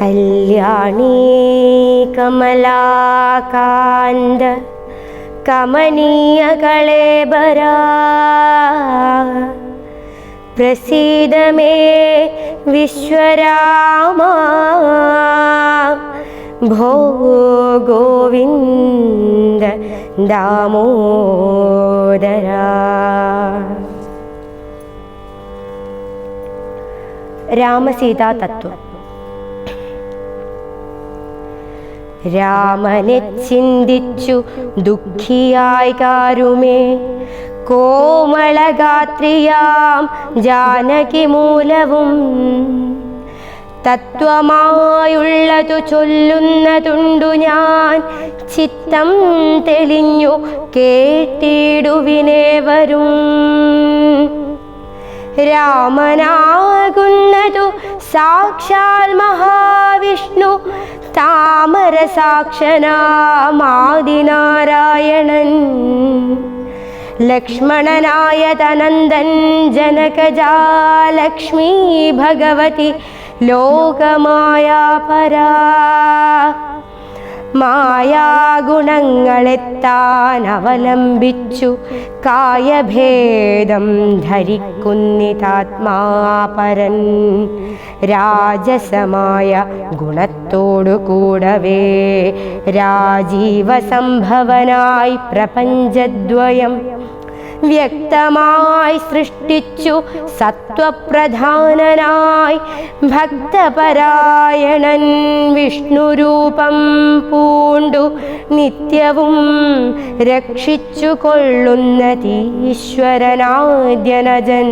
കല്യാണീ കമലാകാന്ത കമനീയ കളേബരാ പ്രസീദ may വിശ്വരാമ ഭോ Govinda Damodara. രാമസീതാ തത്വം. രാമനെ ചിന്തിച്ചു ദുഃഖിയായി കാരുമേ കോമളഗാത്രിയാം ജാനകി മൂലവും തത്വമായുള്ളതു ചൊല്ലുന്നതുണ്ടു ഞാൻ ചിത്തം തെളിഞ്ഞു കേട്ടിടുവിനേവരും. രാമനാകുന്നതു സാക്ഷാൽ മഹാവിഷ്ണു താമരസാക്ഷനാമാദിനാരായണൻ. ലക്ഷ്മണനായ തനന്ദൻ ജനകജാ ലക്ഷ്മീ ഭഗവതി ലോകമായാ പരാ. മായാഗുണങ്ങളെത്താൻ അവലംബിച്ചു കായഭേദം ധരിക്കുന്നിതാത്മാപരൻ. രാജസമായ ഗുണത്തോടു കൂടവേ രാജീവ സംഭവനായി പ്രപഞ്ചദ്വയം വ്യക്തമായി സൃഷ്ടിച്ചു സത്വപ്രധാനനായി ഭക്തപരായണൻ വിഷ്ണുരൂപം പൂണ്ടു നിത്യവും രക്ഷിച്ചു കൊള്ളുന്നതീശ്വരനാദ്യനജൻ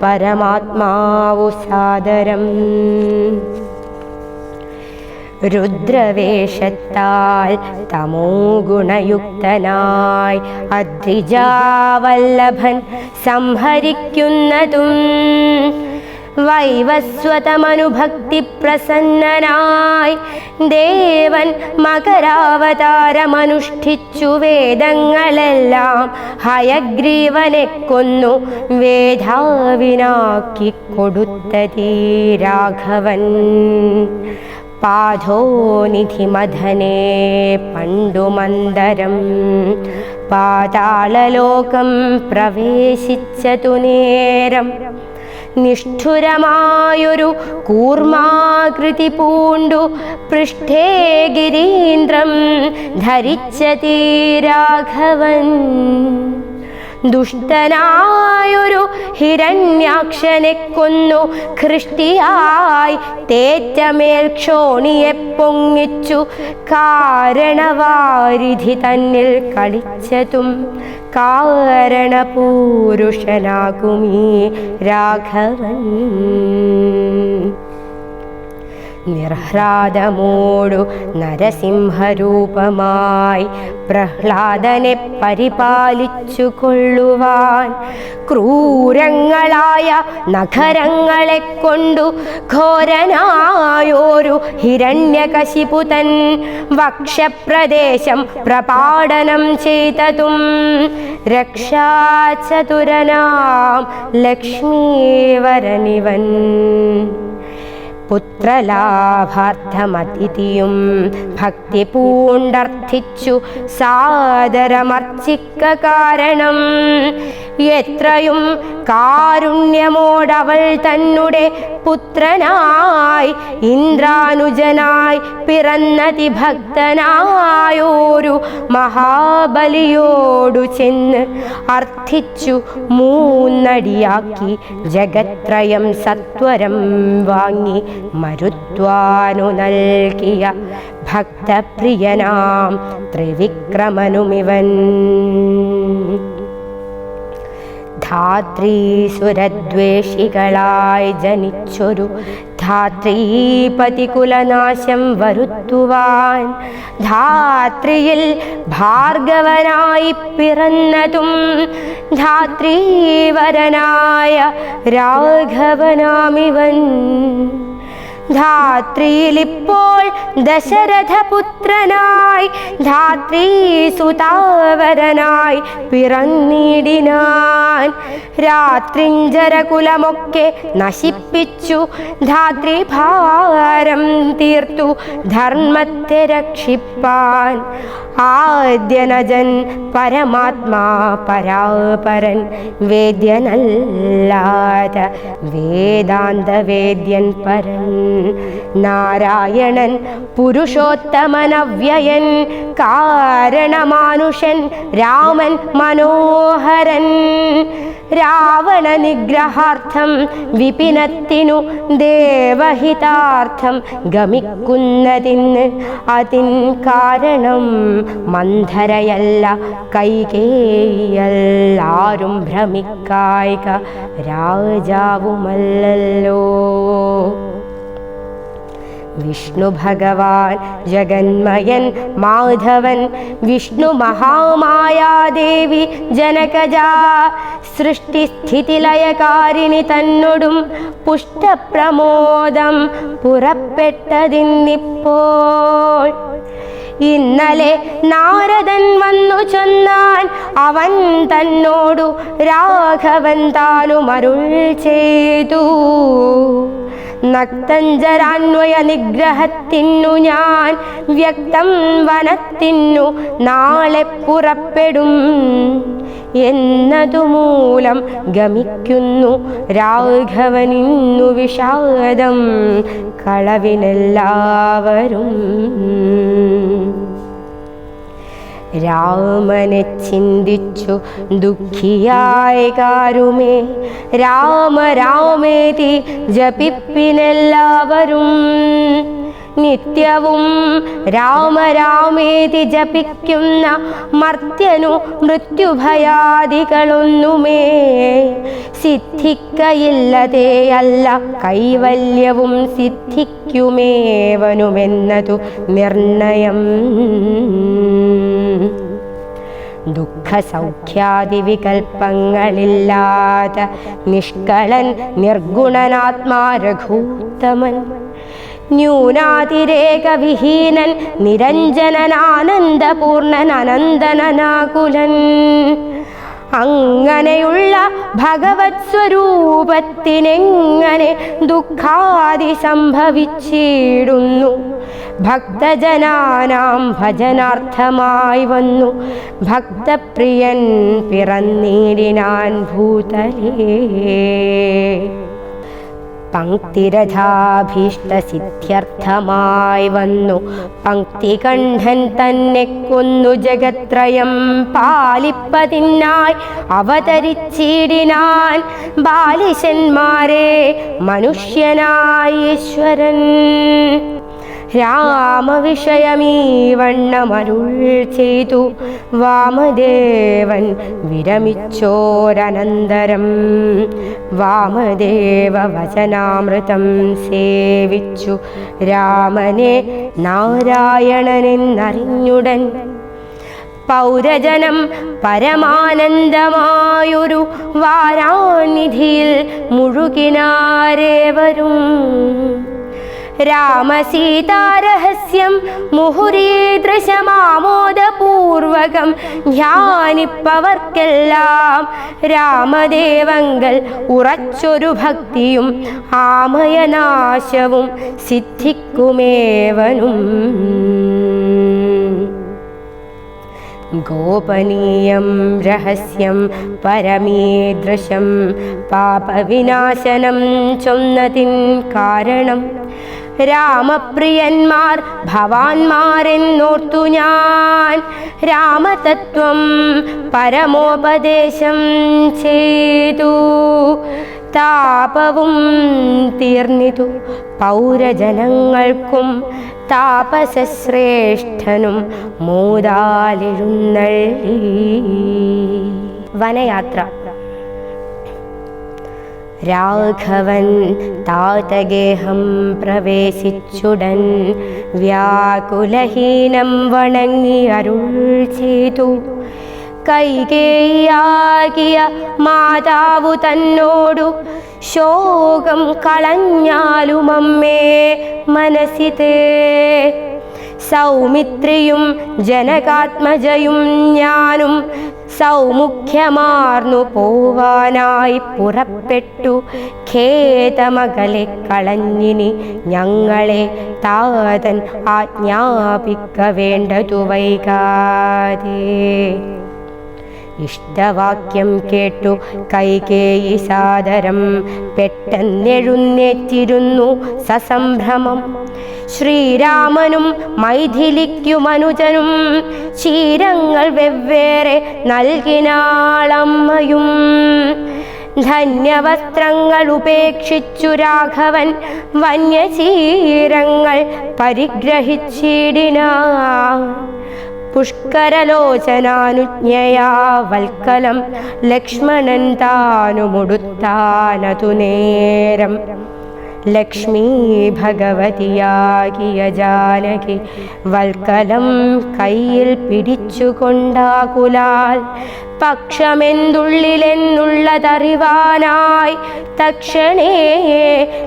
പരമാത്മാവു സാദരം. രുദ്രവേഷത്താൽ തമോ ഗുണയുക്തനായി അദ്രിജാവല്ലഭൻ സംഹരിക്കുന്നതും വൈവസ്വതമനുഭക്തി പ്രസന്നനായി ദേവൻ മകരാവതാരമനുഷ്ഠിച്ചു വേദങ്ങളെല്ലാം ഹയഗ്രീവനെ കൊന്നു വേദാവിനാക്കി കൊടുത്തതീ രാഘവൻ. പാഥോനിധിമഥനെ പണ്ടുമന്തരം പാതാളലോകം പ്രവേശിച്ചതു നേരം നിഷ്ഠുരമായൊരു കൂർമാകൃതി പൂണ്ടു പൃഷ്ഠേ ഗിരീന്ദ്രം ധരിച്ചതീ രാഘവൻ. ദുഷ്ടനായൊരു ഹിരണ്യാക്ഷനെ കൊന്നു ഖൃഷ്ടിയായി തേറ്റമേൽ ക്ഷോണിയെ പൊങ്ങിച്ചു കാരണവാരിധി തന്നിൽ കളിച്ചതും കാരണപൂരുഷനാകുമീ രാഘവൻ. നിർഹ്ലാദമോടു നരസിംഹരൂപമായി പ്രഹ്ലാദനെ പരിപാലിച്ചു കൊള്ളുവാൻ ക്രൂരങ്ങളായ നഖരങ്ങളെ കൊണ്ടു ഘോരനായോരു ഹിരണ്യകശിപുതൻ വക്ഷപ്രദേശം പ്രപാടനം ചെയ്തതും രക്ഷാചതുരനാം ലക്ഷ്മീവരനിവൻ. പുത്രലാഭാർത്ഥമതിഥിയും ഭക്തി പൂണ്ടർത്ഥിച്ചു സാദരമർച്ചിക്ക കാരണം എത്രയും കാരുണ്യമോടവൾ തന്നെ പുത്രനായി ഇന്ദ്രാനുജനായി പിറന്നതി ഭക്തനായോരു മഹാബലിയോടു ചെന്ന് അർത്ഥിച്ചു മൂന്നടിയാക്കി ജഗത്രയം സത്വരം വാങ്ങി മരുത്വാനു നൽകിയ ഭക്തപ്രിയനാം ത്രിവിക്രമനുമിവൻ. ധാത്രീസുരദ്വേഷികളായി ജനിച്ചൊരു ധാത്രീപതികുലനാശം വരുത്തുവാൻ ധാത്രിയിൽ ഭാർഗവനായി പിറന്നതും ധാത്രീവരനായ രാഘവനാമിവൻ. ധാത്രിയിലിപ്പോൾ ദശരഥപുത്രനായി ധാത്രീസുതാവരനായി പിറന്നിടിനാൻ. രാത്രിഞ്ചരകുലമൊക്കെ നശിപ്പിച്ചു ധാത്രിഭാരം തീർത്തു ധർമ്മത്തെ രക്ഷിപ്പാൻ. ആദ്യനജൻ പരമാത്മാ പരാപരൻ വേദ്യനല്ലാത വേദാന്ത വേദ്യൻ പരൻ. നാരായണൻ പുരുഷോത്തമനവ്യയൻ കാരണമാനുഷൻ രാമൻ മനോഹരൻ. രാവണ നിഗ്രഹാർത്ഥം വിപിനത്തിനു ദേവഹിതാർത്ഥം ഗമിക്കുന്നതിന് അതിൻ കാരണം മന്ധരയല്ല കൈകേയിയല്ലാരും ഭ്രമിക്കായിക രാജാവുമല്ലല്ലോ. വിഷ്ണു ഭഗവാൻ ജഗന്മയൻ മാധവൻ വിഷ്ണു മഹാമായാദേവി ജനകജാ സൃഷ്ടിസ്ഥിതിലയകാരിണി തന്നോടും പുഷ്ടപ്രമോദം പുറപ്പെട്ടതിന്നിപ്പോൾ. ഇന്നലെ നാരദൻ വന്നു ചൊന്നാൻ അവൻ തന്നോടു രാഘവൻ താനും അരുൾ ചെയ്തു. നക്തഞ്ചരാന്വയ നിഗ്രഹത്തിനു ഞാൻ വ്യക്തം വനത്തിനു നാളെ പുറപ്പെടും എന്നതുമൂലം ഗമിക്കുന്നു രാഘവനിന്നു വിഷാദം കളവിനെല്ലാവരും. രാമനെ ചിന്തിച്ചു ദുഃഖിയായ കാരുമേ രാമ രാമേതി ജപിപ്പിനെല്ലാവരും. നിത്യവും രാമ രാമേതി ജപിക്കുന്ന മർത്യനു മൃത്യുഭയാദികളൊന്നുമേ സിദ്ധിക്കയില്ലതേയല്ല കൈവല്യവും സിദ്ധിക്കുമേവനുമെന്നതു നിർണയം. ദുഃഖസൗഖ്യാദി വികൽപ്പങ്ങളില്ലാത്ത നിഷ്കളൻ നിർഗുണനാത്മാ രഘൂത്തമൻ. ന്യൂനാതിരേകവിഹീനൻ നിരഞ്ജനനാനന്ദപൂർണൻ അനന്തനാകുലൻ. അങ്ങനെയുള്ള ഭഗവത് സ്വരൂപത്തിനെങ്ങനെ ദുഃഖാദി സംഭവിച്ചിടുന്നു. ഭക്തജനാനാം ഭജനാർത്ഥമായി വന്നു ഭക്തപ്രിയൻ പിറന്നിടിനാൻ ഭൂതലേ. പങ്ക്തിരഥാഭീഷ്ടസിദ്ധ്യർത്ഥമായി വന്നു പങ്ക്തികണ്ഠൻ തന്നെ കൊന്നു ജഗത്രയം പാലിപ്പതിനായി അവതരിച്ചിടിനാൻ ബാലിശന്മാരെ മനുഷ്യനായ ഈശ്വരൻ. രാമവിഷയമീ വണ്ണമരുൾ ചെയ്തു വാമദേവൻ വിരമിച്ചോരനന്തരം. വാമദേവ വചനാമൃതം സേവിച്ചു രാമനെ നാരായണനെന്നറിഞ്ഞുടൻ. പൗരജനം പരമാനന്ദമായൊരു വാരാനിധിയിൽ മുഴുകിനാരേവരും. രാമസീതാരഹസ്യം മുഹുരീദൃശമാമോദപൂർവകം ധ്യാനിപ്പവർക്കെല്ലാം രാമദേവങ്കൽ ഉറച്ചൊരു ഭക്തിയും ആമയനാശവും സിദ്ധിക്കുമേവനും. ഗോപനീയം രഹസ്യം പരമീദൃശം പാപവിനാശനം ചൊന്നതിൻ കാരണം രാമപ്രിയന്മാർ ഭവാന്മാരെന്നോർത്തു ഞാൻ രാമതത്വം പരമോപദേശം ചെയ്തു. താപവും തീർന്നിതു പൗരജനങ്ങൾക്കും താപസശ്രേഷ്ഠനും മൂതാലെഴുന്നള്ളി. വനയാത്ര. രാഘവൻ താതഗേഹം പ്രവേശിച്ചുടൻ വ്യാകുലഹീനം വണങ്ങി അരുൾ ചെയ്തു. കൈകേയിയാകിയ മാതാവു തന്നോടു ശോകം കളഞ്ഞാലും അമ്മേ മനസ്സിതേ. സൗമിത്രിയും ജനകാത്മജയും ഞാനും സൗമുഖ്യമാർന്നു പോവാനായി പുറപ്പെട്ടു. ഖേദമകലെ കളഞ്ഞിനി ഞങ്ങളെ താതൻ ആജ്ഞാപിക്ക വേണ്ടതു വൈകാതെ. ഇഷ്ടവാക്യം കേട്ടു കൈകേയി സാദരം പെട്ടെന്നെഴുന്നേറ്റിരുന്നു സസംഭ്രമം. ശ്രീരാമനും മൈഥിലിക്കുമനുജനും ക്ഷീരങ്ങൾ വെവ്വേറെ നൽകിനാളമ്മയും. ധന്യവസ്ത്രങ്ങൾ ഉപേക്ഷിച്ചു രാഘവൻ വന്യചീരങ്ങൾ പരിഗ്രഹിച്ചിടിനാ. പുഷ്കരലോചനാനുജ്ഞയാ വൽക്കലം ലക്ഷ്മണൻ താനുമുടുത്താനതു നേരം. ലക്ഷ്മീ ഭഗവതിയാകിയ ജാനകി വൽക്കലം കയ്യിൽ പിടിച്ചുകൊണ്ടാകുലാൽ പക്ഷമെന്തുള്ളിലെന്നുള്ളതറിവാനായി തക്ഷണേ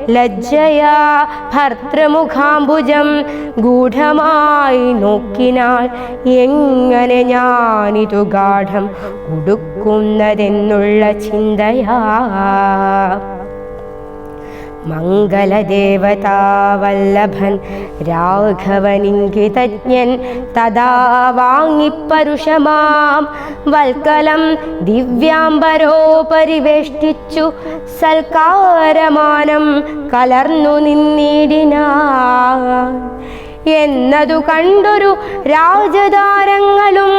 ലജ്ജയാ ഭർതൃമുഖാംബുജം ഗൂഢമായി നോക്കിനാൾ. എങ്ങനെ ഞാനിതു ഗാഠം ഉടുക്കുന്നതെന്നുള്ള ചിന്തയാ. മംഗളദേവതാവല്ലഭൻ രാഘവനിങ്കിതജ്ഞൻ തഥാ വാങ്ങിപ്പരുഷമാം വൽക്കലം ദിവ്യാംബരോപരിവേഷ്ടിച്ചു സൽക്കാരമാനം കലർന്നു നിന്നിടിനാൻ. എന്നതു കണ്ടൊരു രാജതാരങ്ങളും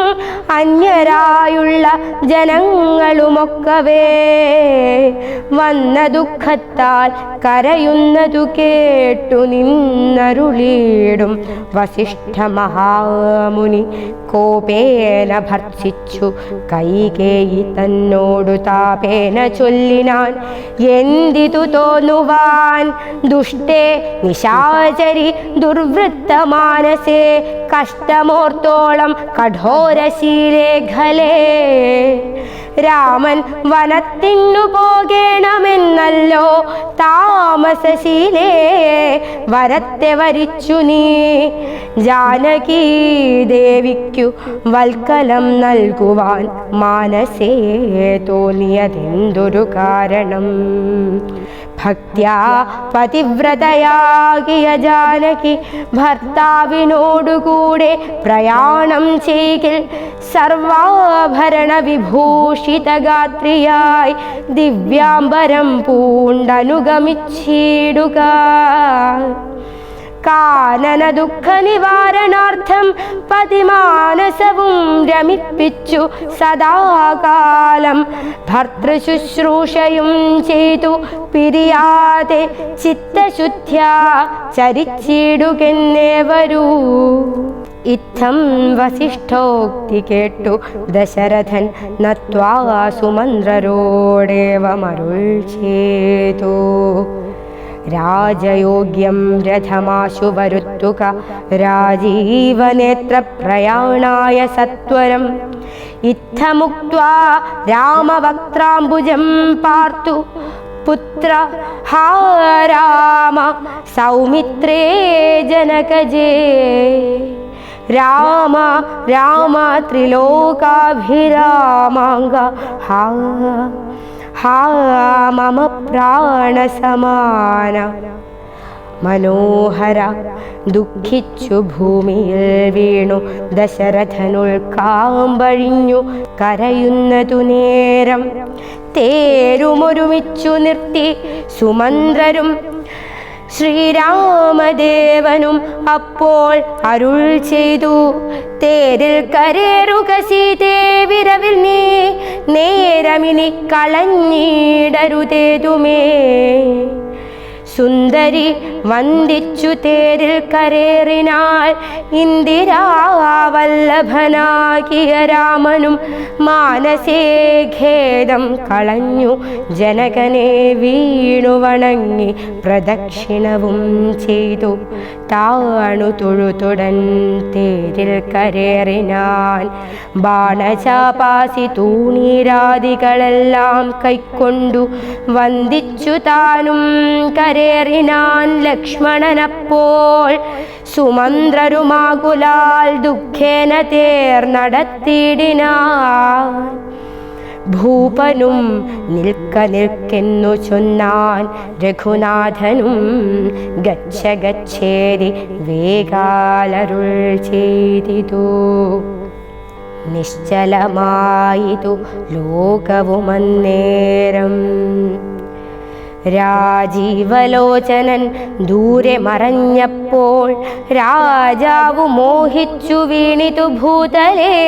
അന്യരായുള്ള ജനങ്ങളുമൊക്കവേ വന്ന ദുഃഖത്താൽ കരയുന്നതു കേട്ടു നിന്നരുളീടും വസിഷ്ഠ മഹാമുനി. കോപേന ഭർച്ചിച്ചു കൈകേയി തന്നോടു താപേന ചൊല്ലിനാൻ. എന്തിതു തോന്നുവാൻ ദുഷ്ടേ നിശാചരി ദുർവൃത്തമാനസേ കഷ്ടമോർത്തോളം കഠോരശീലേഖലേ. രാമൻ വനത്തിനു പോകേണമെന്നല്ലോ താമസശീലേ വരത്തെ വരിച്ചു നീ. ജാനകീ ദേവിക്കു വൽക്കലം നൽകുവാൻ മാനസേ തോന്നിയതെന്തൊരു കാരണം. ഭക്ത്യാ പതിവ്രതയാകിയ ജാനകി ഭർത്താവിനോടുകൂടെ പ്രയാണം ചെയ്കിൽ സർവാഭരണ വിഭൂഷിതഗാത്രിയായി ദിവ്യാംബരം പൂണ്ടനുഗമിച്ചിടുക. കാനന ദുഃഖ നിവാരണാർത്ഥം പതിമാനസവും രമിപ്പിച്ചു സദാകാലം ഭർതൃശുശ്രൂഷയും ചെയ്തു പിരിയാതെ ചിത്തശുദ്ധ്യാ ചരിച്ചിടുകെന്നേ വരൂ. ഇത്തം വസിഷ്ഠോക്തി കേട്ടു ദശരഥൻ നത്വാ സുമന്ത്രരോടേവമരുൾ ചെയ്തു. രാജയോഗ്യം രഥമാശു വരുത്തുക രാജീവനേത്ര പ്രയാണായ സത്വരം. ഇത്തമുക്ത്വാ രാമവക്ത്രാംബുജം പാർത്തു പുത്ര ഹാ രാമ സൗമിത്രേ ജനകജേ. രാമ രാമ ത്രിലോകാഭിരാമാംഗ ഹാ ഹാ മമ പ്രാണസമാന. മനോഹര ദുഃഖിച്ചു ഭൂമിയിൽ വീണു ദശരഥനുൾക്കാമ്പഴിഞ്ഞു കരയുന്നതു നേരം. തേരുമൊരുമിച്ചു നിർത്തി സുമന്ത്രരും ശ്രീരാമദേവനും അപ്പോൾ അരുൾ ചെയ്തു. തേരിൽ കരേറുക സീതേ വിരവിൽ നീ നേരമിനി കളഞ്ഞിടരുതേതുമേ. സുന്ദരി വന്ദിച്ചു തേരിൽ കരേറിനാൾ. ഇന്ദിരാവല്ലഭനാകിയ രാമനും മാനസേ ഖേദം കളഞ്ഞു ജനകനെ വീണു വണങ്ങി പ്രദക്ഷിണവും ചെയ്തു. താണു തൊഴുതുടൻ തേരിൽ കരേറിനാൻ. ബാണചാപാസി തൂണീരാദികളെല്ലാം കൈക്കൊണ്ടു വന്ദിച്ചു താനും കരേറിനാൻ. ലക്ഷ്മണനപ്പോൾ സുമന്ത്രരുമാകുലാൽ ദുഃഖേന തേർ നടത്തിയിടിനാൻ. ഭൂപനും നിൽക്ക നിൽക്കെന്നു ചൊന്നാൻ രഘുനാഥനും. ഗച്ഛ ഗച്ഛേതി വേഗാലരുൾ ചെയ്തിതു. നിശ്ചലമായിതു ലോകവുമന്നേരം. രാജീവലോചനൻ ദൂരെ മറഞ്ഞപ്പോൾ രാജാവു മോഹിച്ചു വീണിതു ഭൂതലേ.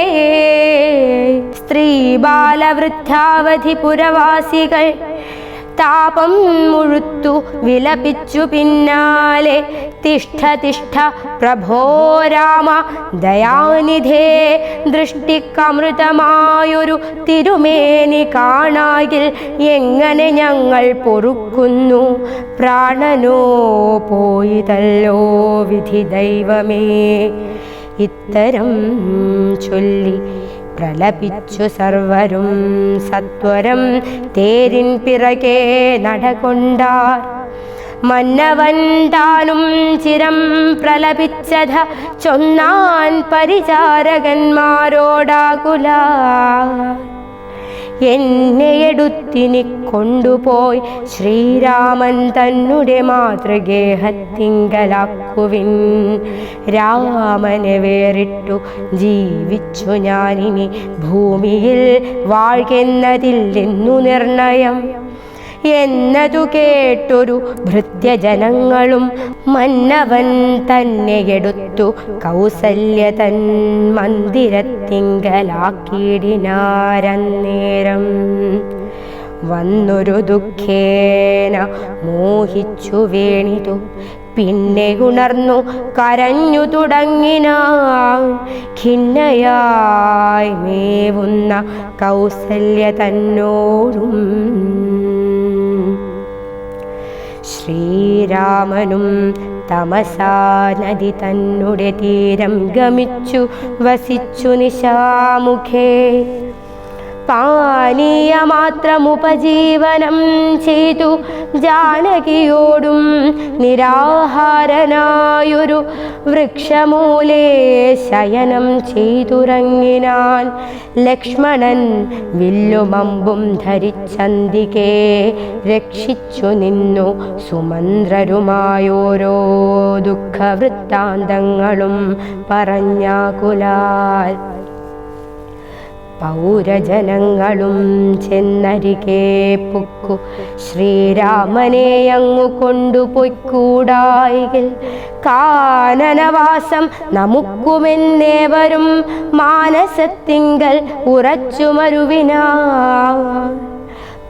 സ്ത്രീ ബാലവൃദ്ധാവധി പുരവാസികൾ താപം മുഴുത്തു വിലപിച്ചു പിന്നാലെ. തിഷ്ഠ തിഷ്ഠ പ്രഭോ രാമ ദയാനിധേ, ദൃഷ്ടിക്കമൃതമായൊരു തിരുമേനി കാണായിൽ എങ്ങനെ ഞങ്ങൾ പൊറുക്കുന്നു. പ്രാണനോ പോയിതല്ലോ വിധി ദൈവമേ. ഇത്തരം ചൊല്ലി പ്രലപിച്ചു സർവരും സത്വരം തേരിൻ പിറകെ നടകൊണ്ടാർ. മന്നവൻ താനും ചിരം പ്രലപിച്ചത ചൊന്നാൻ പരിചാരകന്മാരോടാകുല. എന്നെ എടുത്തിനി കൊണ്ടുപോയി ശ്രീരാമൻ തന്നെ മാതൃഗേഹത്തിങ്കലാക്കുവിൻ. രാമനെ വേറിട്ടു ജീവിച്ചു ഞാനിനി ഭൂമിയിൽ വാഴ്കെന്നതില്ലെന്നു നിർണയം എന്നതു കേട്ടൊരു ഭൃത്യജനങ്ങളും മന്നവൻ തന്നെ എടുത്തു കൗസല്യ തൻ മന്ദിരത്തിങ്കലാക്കിയിടിനാരന്നേരം. വന്നൊരു ദുഃഖേന മോഹിച്ചു വീണിതു. പിന്നെ ഉണർന്നു കരഞ്ഞു തുടങ്ങിനാൻ. ഖിന്നയായി മേവുന്ന കൗസല്യ തന്നോടും. ശ്രീരാമനും തമസാ നദി തന്നെ തീരം ഗമിച്ചു വസിച്ചു നിശാമുഖേ. പാനീയമാത്രമുപജീവനം ചെയ്തു ജാനകിയോടും നിരാഹാരനായൊരു വൃക്ഷമൂലേ ശയനം ചെയ്തുറങ്ങിനാൻ. ലക്ഷ്മണൻ വില്ലുമമ്പും ധരിച്ചന്തികേ രക്ഷിച്ചു നിന്നു സുമന്ത്രരുമായോരോ ദുഃഖവൃത്താന്തങ്ങളും പറഞ്ഞാകുലാൽ. പൗരജനങ്ങളും ചെന്നരികെ പുക്കു ശ്രീരാമനെ അങ്ങു കൊണ്ടുപോയിക്കൂടായിൽ. കാനനവാസം നമുക്കുമെന്നേവരും മാനസത്തിങ്കൽ ഉറച്ചുമരുവിനാ.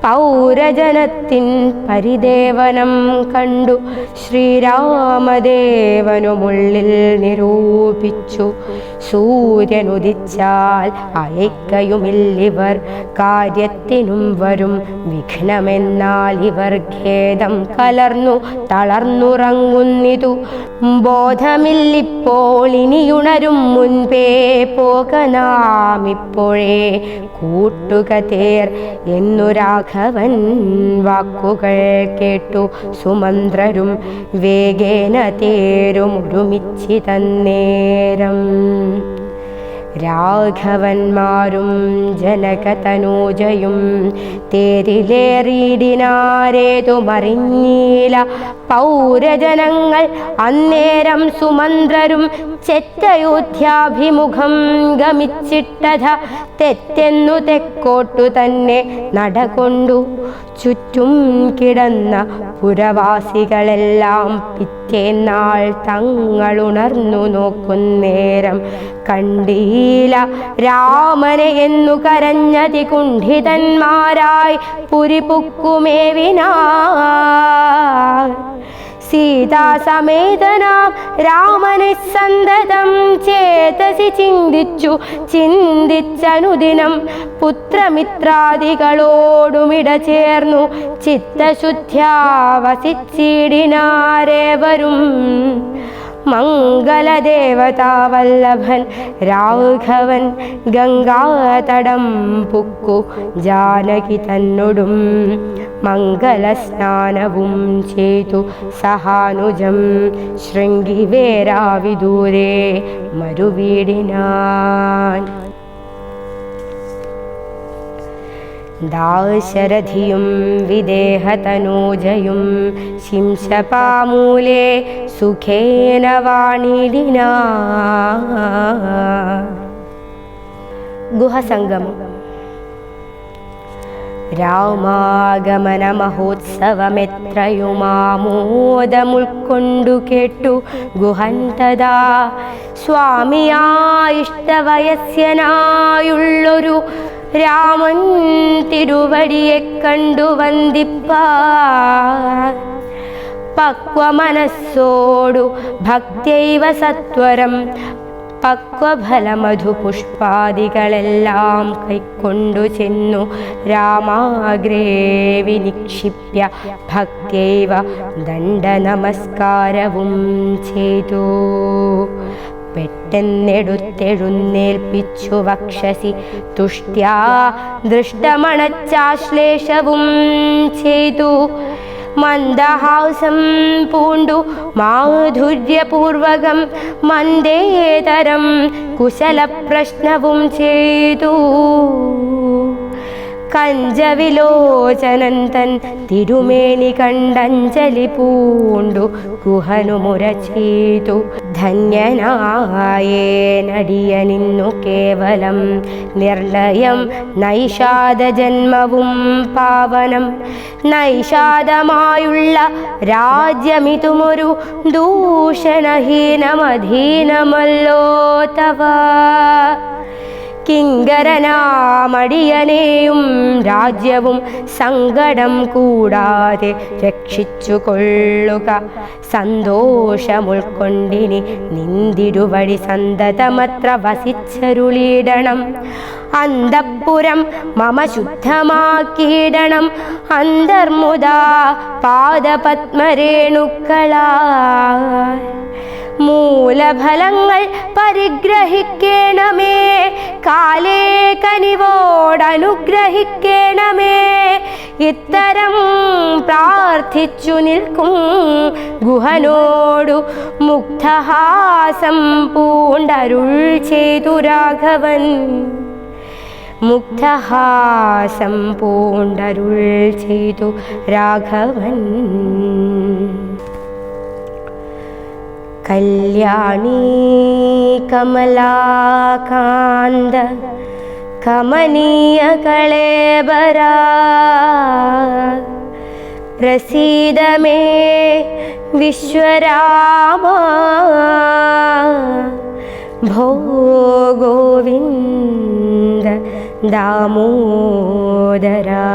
പൗരജനത്തിൻ പരിദേവനം കണ്ടു ശ്രീരാമദേവനുമുള്ളിൽ നിരൂപിച്ചു. സൂര്യനുദിച്ചാൽ അയക്കയുമില്ലിവർ കാര്യത്തിനും വരും വിഘ്നമെന്നാൽ ഇവർ ഖേദം കലർന്നു തളർന്നുറങ്ങുന്നിതു. ബോധമില്ലിപ്പോൾ ഇനിയുണരും മുൻപേ പോക നാം ഇപ്പോഴേ കൂട്ടുക തേർ എന്നു രാഘവൻ വാക്കുകൾ കേട്ടു. സുമന്ത്രരും വേഗേന തേരുമൊരുമിച്ചിതന്നേരം. രാഘവന്മാരും ജനകതനൂജയും തേരിലേറിയിടിനാരേതുമറിഞ്ഞീല. പൗരജനങ്ങൾ അന്നേരം സുമന്ത്രരും ചെറ്റയോധ്യാഭിമുഖം ഗമിച്ചിട്ടത തെറ്റെന്നു തെക്കോട്ടു തന്നെ നടകൊണ്ടു. ചുറ്റും കിടന്ന പുരവാസികളെല്ലാം പിറ്റേന്നാൾ തങ്ങളുണർന്നു നോക്കുന്നേരം കണ്ടീല രാമനെ എന്നു കരഞ്ഞതി കുണ്ഠിതന്മാരായി പുരിപുക്കുമേവിനാ. സീതാസമേതനാം രാമനെ സന്തതം ചേതസി ചിന്തിച്ചനുദിനം പുത്രമിത്രാദികളോടുമിട ചേർന്നു ചിത്തശുദ്ധ്യാ വസിച്ചിടിനാരേവരും. മംഗളദേവതാവല്ലഭൻ രാഘവൻ ഗംഗാതടം പുക്കു ജാനകി തന്നൊടും മംഗളസ്നാനവും ചെയ്തു സഹാനുജം ശൃംഗിവേരാവിദൂരെ മരുവീടിനാൻ. ദാശരഥിയും വിദേഹതനൂജയും ശിംശപാമൂലേ സുഖേന വാണിടിനാ. ഗുഹസംഗമം. രാമാഗമന മഹോത്സവമെത്രയുമാമോദമുൾക്കൊണ്ടു കേട്ടു ഗുഹൻ തഥാ സ്വാമിയായിഷ്ടവയസ്യനായുള്ളൊരു രാമൻ തിരുവടിയെ കണ്ടു വന്ദിപ്പാൻ. പക്വമനസ്സോടു ഭക്ത്യൈവ സത്വരം പക്വഫലമധുപുഷ്പാദികളെല്ലാം കൈക്കൊണ്ടു ചെന്നു രാമാഗ്രേ വിനിക്ഷിപ്യ ഭക്ത്യൈവ ദണ്ഡനമസ്കാരവും ചെയ്തു. പെട്ടെന്നെടുത്തെഴുന്നേൽപ്പിച്ചു വക്ഷസി തുഷ്ട്യാ ദൃഷ്ടമണച്ചാശ്ലേഷവും ചെയ്തു. മന്ദഹാസം പൂണ്ടു മാധുര്യപൂർവകം മന്ദേതരം കുശലപ്രശ്നവും ചെയ്തു. കഞ്ചവിലോചനൻ തൻ തിരുമേനി കണ്ടഞ്ജലി പൂണ്ടു ഗുഹനുമുര ചെയ്തു. ധന്യനായേനടിയനിന്നു കേവലം നിർണയം നൈഷാദജന്മവും പാവനം. നൈഷാദമായുള്ള രാജ്യമിതുമൊരു ദൂഷണഹീനമധീനമല്ലോ തവ. കിങ്കരനാമടിയനെയും രാജ്യവും സങ്കടം കൂടാതെ രക്ഷിച്ചു കൊള്ളുക. സന്തോഷമുൾക്കൊണ്ടിനി നിന്തിരുവടി സന്തതമത്ര വസിച്ചരുളിയിടണം. അന്തഃപുരം മമ ശുദ്ധമാക്കിയിടണം. അന്തർമുദാ പാദപത്മരേണുക്കളാൽ മൂലഫലങ്ങൾ പരിഗ്രഹിക്കണമേ. കാലേ കനിവോടനുഗ്രഹിക്കണമേ. ഇത്തരം പ്രാർത്ഥിച്ചു നിൽക്കും ഗുഹനോടു മുഗ്ധഹാസം പൂണ്ടരുൾ ചെയ്തു രാഘവൻ. മുഗ്ധഹാസം പൂണ്ടരുൾ ചെയ്തു രാഘവൻ. കല്യാണീ കമലാകാന്ത കമനീയ കളേബരാ പ്രസീദ മേ വിശ്വരാമ ഭോ ഗോവിന്ദ ദാമോദരാ.